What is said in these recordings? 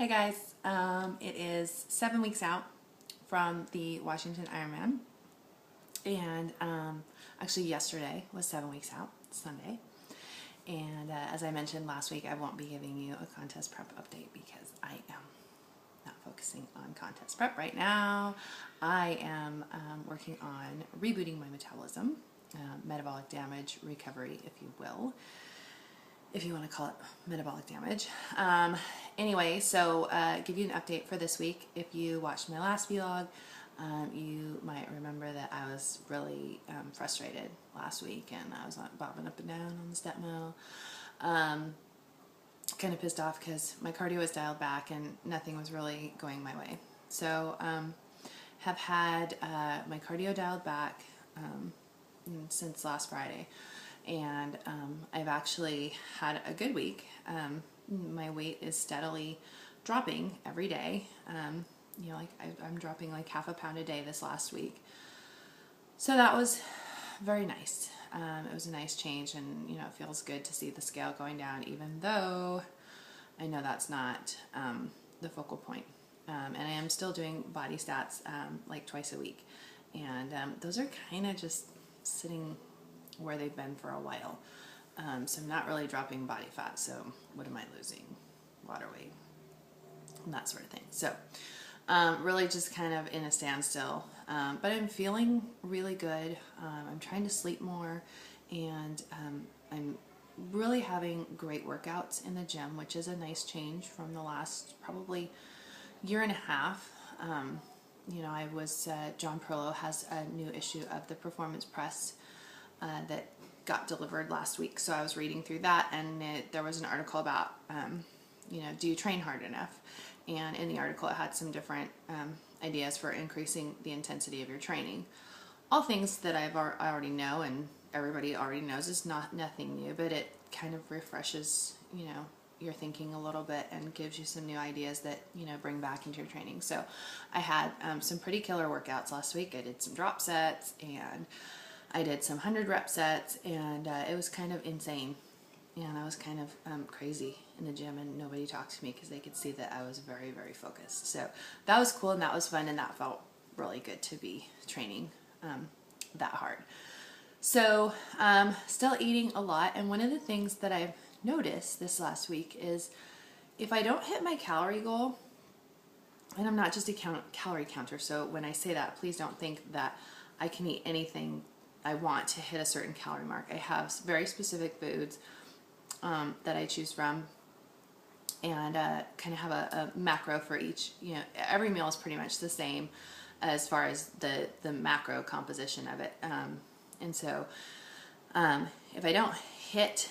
Hey guys, it is 7 weeks out from the Washington Ironman, and actually yesterday was 7 weeks out, Sunday, and as I mentioned last week, I won't be giving you a contest prep update because I am not focusing on contest prep right now. I am working on rebooting my metabolism, metabolic damage recovery, if you will, if you want to call it metabolic damage. Anyway, so give you an update for this week. If you watched my last vlog, you might remember that I was really frustrated last week, and I was bobbing up and down on the step mill. Kind of pissed off because my cardio was dialed back and nothing was really going my way. So have had my cardio dialed back since last Friday. And I've actually had a good week. My weight is steadily dropping every day. I'm dropping like half a pound a day this last week. So that was very nice. It was a nice change, and it feels good to see the scale going down, even though I know that's not the focal point. And I am still doing body stats like twice a week. And those are kind of just sitting where they've been for a while. So I'm not really dropping body fat, so what am I losing? Water weight and that sort of thing. So really just kind of in a standstill, but I'm feeling really good. I'm trying to sleep more, and I'm really having great workouts in the gym, which is a nice change from the last probably year and a half. I was John Perlow has a new issue of the Performance Press that got delivered last week, so I was reading through that, and there was an article about do you train hard enough, and in the article it had some different ideas for increasing the intensity of your training. All things that I already know, and everybody already knows. Is nothing new, but it kind of refreshes your thinking a little bit and gives you some new ideas that bring back into your training. So I had some pretty killer workouts last week. I did some drop sets, and I did some 100 rep sets, and it was kind of insane. And I was kind of crazy in the gym, and nobody talked to me because they could see that I was very, very focused. So that was cool, and that was fun, and that felt really good to be training that hard. So still eating a lot, and one of the things that I've noticed this last week is if I don't hit my calorie goal, and I'm not just a calorie counter, so when I say that, please don't think that I can eat anything I want to hit a certain calorie mark. I have very specific foods that I choose from, and kind of have a macro for each. Every meal is pretty much the same as far as the macro composition of it. And so if I don't hit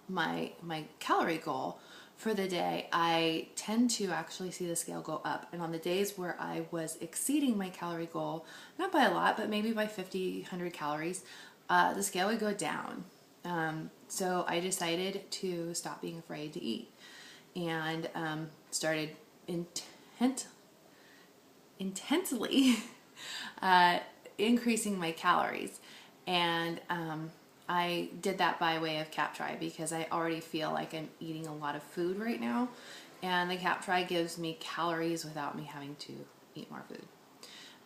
my calorie goal for the day, I tend to actually see the scale go up. And on the days where I was exceeding my calorie goal, not by a lot, but maybe by 50, 100 calories, the scale would go down. So I decided to stop being afraid to eat, and started intensely increasing my calories. And I did that by way of CapTri because I already feel like I'm eating a lot of food right now, and the CapTri gives me calories without me having to eat more food.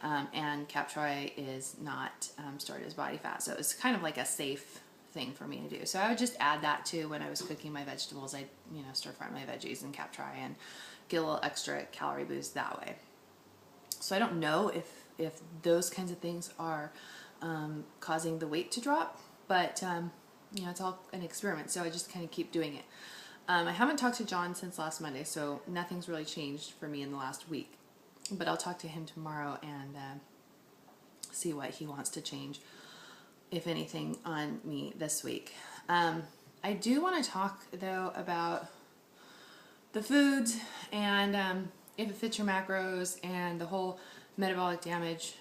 And CapTri is not stored as body fat, so it's kind of like a safe thing for me to do. So I would just add that to when I was cooking my vegetables. I'd stir fry my veggies in CapTri and get a little extra calorie boost that way. So I don't know if those kinds of things are causing the weight to drop, but it's all an experiment, so I just kind of keep doing it. I haven't talked to John since last Monday, so nothing's really changed for me in the last week, but I'll talk to him tomorrow and see what he wants to change, if anything, on me this week. I do want to talk though about the foods, and if it fits your macros, and the whole metabolic damage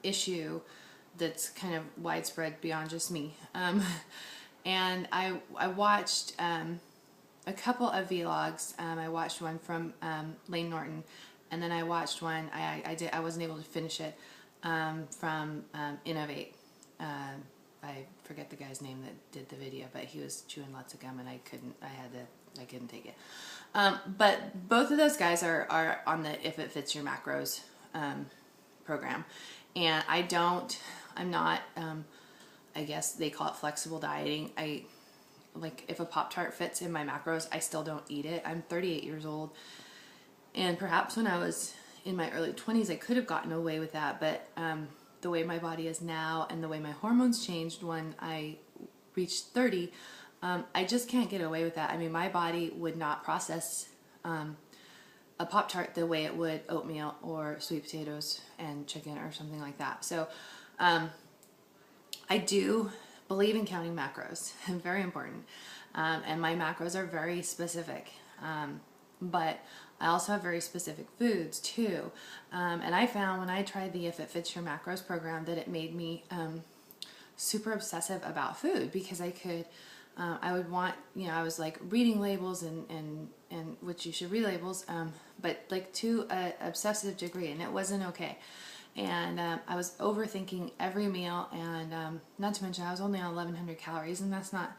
issue that's kind of widespread beyond just me. And I watched a couple of vlogs. I watched one from Lane Norton, and then I watched one, I wasn't able to finish it, from Innovate. I forget the guy's name that did the video, but he was chewing lots of gum, and I had to I couldn't take it. But both of those guys are on the If It Fits Your Macros program. And I'm not, I guess they call it flexible dieting. Like if a Pop-Tart fits in my macros, I still don't eat it. I'm 38 years old. And perhaps when I was in my early 20s, I could have gotten away with that. But the way my body is now and the way my hormones changed when I reached 30, I just can't get away with that. I mean, my body would not process a Pop-Tart the way it would oatmeal or sweet potatoes and chicken or something like that. So I do believe in counting macros. Very important. And my macros are very specific. But I also have very specific foods too. And I found when I tried the If It Fits Your Macros program that it made me super obsessive about food, because I would want, I was like reading labels and which you should read labels, but like to an obsessive degree, and it wasn't okay. And I was overthinking every meal, and not to mention I was only on 1,100 calories, and that's not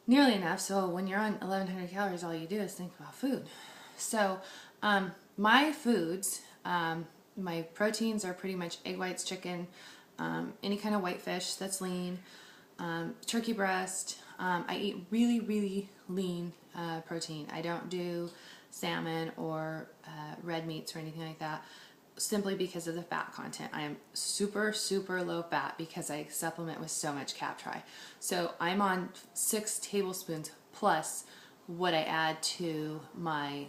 nearly enough. So when you're on 1,100 calories, all you do is think about food. So my foods, my proteins are pretty much egg whites, chicken, any kind of white fish that's lean, turkey breast. I eat really, really lean protein. I don't do salmon or red meats or anything like that, simply because of the fat content. I am super, super low fat because I supplement with so much Cap-Tri. So I'm on 6 tablespoons plus what I add to my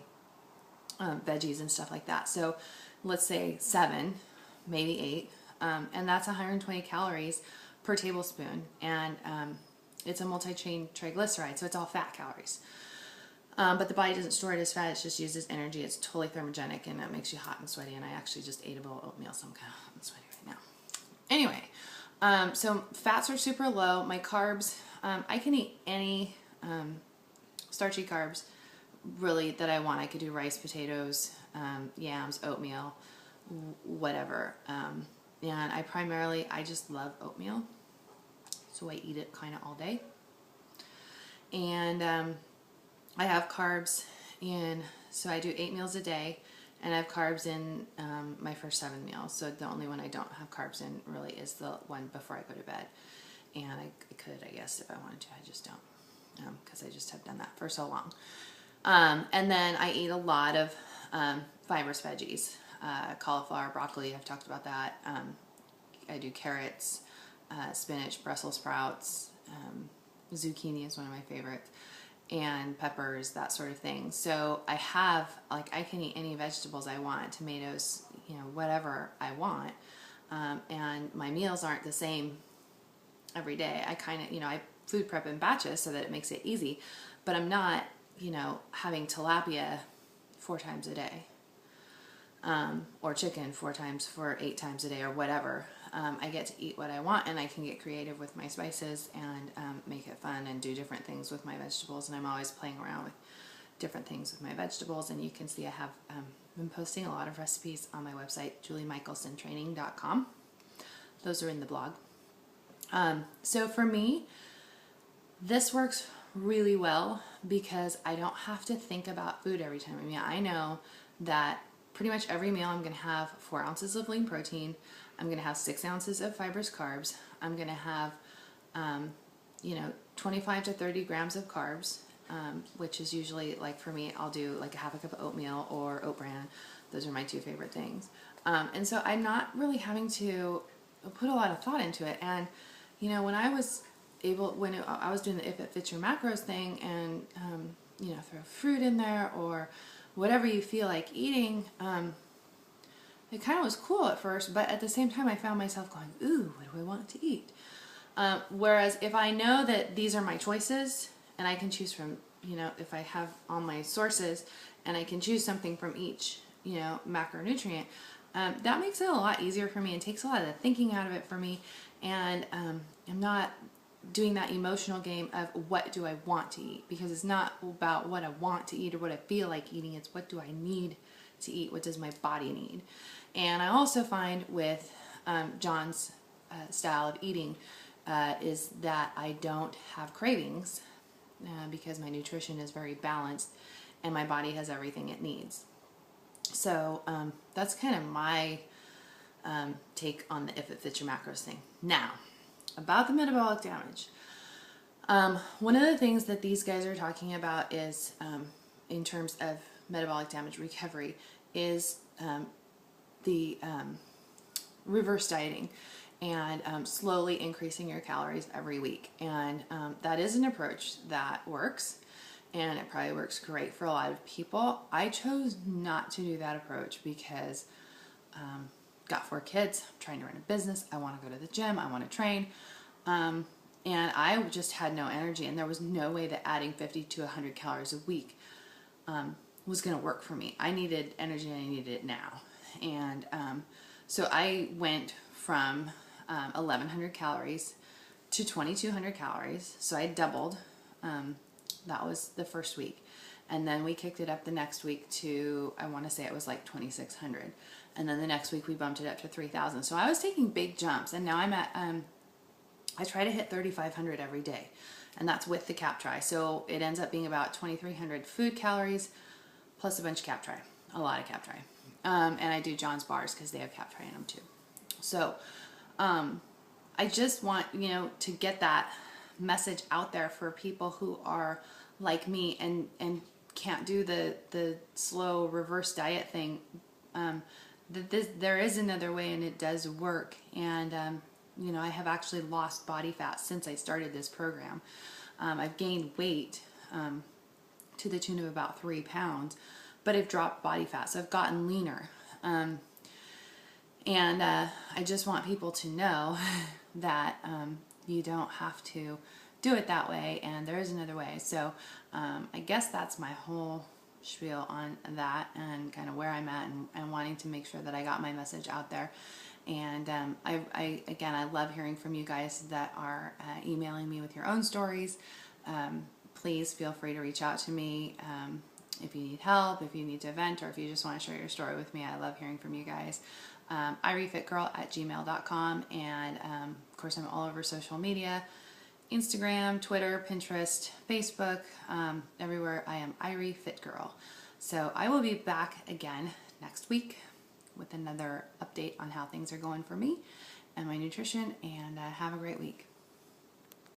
veggies and stuff like that. So let's say 7, maybe 8, and that's 120 calories per tablespoon. And it's a multi-chain triglyceride, so it's all fat calories. But the body doesn't store it as fat, it just uses energy. It's totally thermogenic, and it makes you hot and sweaty, and I actually just ate a bowl of oatmeal, so I'm kind of hot and sweaty right now. Anyway, so fats are super low. My carbs, I can eat any starchy carbs, really, that I want. I could do rice, potatoes, yams, oatmeal, whatever. And I just love oatmeal, so I eat it kind of all day. And I have carbs in, so I do 8 meals a day, and I have carbs in my first 7 meals. So the only one I don't have carbs in really is the one before I go to bed. And I could, I guess, if I wanted to. I just don't, because I just have done that for so long. And then I eat a lot of fibrous veggies, cauliflower, broccoli. I've talked about that. I do carrots, spinach, Brussels sprouts, zucchini is one of my favorites, and peppers, that sort of thing. So I have, like, I can eat any vegetables I want, tomatoes, whatever I want. And my meals aren't the same every day. I kind of, I food prep in batches so that it makes it easy, but I'm not, having tilapia 4 times a day, or chicken 4 times for 8 times a day, or whatever. I get to eat what I want, and I can get creative with my spices and make it fun and do different things with my vegetables. And I'm always playing around with different things with my vegetables. And you can see I have been posting a lot of recipes on my website, juliemichelsontraining.com. Those are in the blog. So for me, this works really well because I don't have to think about food every time. I mean, I know that pretty much every meal I'm going to have 4 ounces of lean protein. I'm going to have 6 ounces of fibrous carbs. I'm going to have, 25 to 30 grams of carbs, which is usually, like, for me, I'll do like a half a cup of oatmeal or oat bran. Those are my 2 favorite things. And so I'm not really having to put a lot of thought into it. And, when I was I was doing the If It Fits Your Macros thing, and, throw fruit in there or whatever you feel like eating, it kind of was cool at first, but at the same time I found myself going, ooh, what do I want to eat? Whereas if I know that these are my choices, and I can choose from, if I have all my sources, and I can choose something from each, macronutrient, that makes it a lot easier for me and takes a lot of the thinking out of it for me. And I'm not doing that emotional game of what do I want to eat, because it's not about what I want to eat or what I feel like eating. It's what do I need to eat? What does my body need? And I also find with John's style of eating is that I don't have cravings because my nutrition is very balanced and my body has everything it needs. So that's kind of my take on the if it fits your macros thing. Now, about the metabolic damage. One of the things that these guys are talking about is, in terms of metabolic damage recovery, is the reverse dieting and slowly increasing your calories every week. And that is an approach that works, and it probably works great for a lot of people. I chose not to do that approach because got 4 kids, I'm trying to run a business, I want to go to the gym, I want to train, and I just had no energy, and there was no way that adding 50 to 100 calories a week was going to work for me. I needed energy and I needed it now. And so I went from 1,100 calories to 2,200 calories. So I doubled. That was the first week. And then we kicked it up the next week to, I want to say it was like 2,600. And then the next week we bumped it up to 3,000. So I was taking big jumps. And now I'm at, I try to hit 3,500 every day. And that's with the cap try. So it ends up being about 2,300 food calories plus a bunch of cap try. A lot of cap try. And I do John's bars because they have cap try in them too. So I just want, to get that message out there for people who are like me and can't do the slow reverse diet thing. There is another way, and it does work. And I have actually lost body fat since I started this program. I've gained weight to the tune of about 3 pounds, but I've dropped body fat, so I've gotten leaner. And I just want people to know that you don't have to do it that way, and there is another way. So I guess that's my whole spiel on that, and kind of where I'm at, and wanting to make sure that I got my message out there. And I love hearing from you guys that are emailing me with your own stories. Please feel free to reach out to me if you need help, if you need to vent, or if you just want to share your story with me. I love hearing from you guys. irifitgirl@gmail.com, and of course I'm all over social media, Instagram, Twitter, Pinterest, Facebook, everywhere I am irifitgirl. So I will be back again next week with another update on how things are going for me and my nutrition, and have a great week.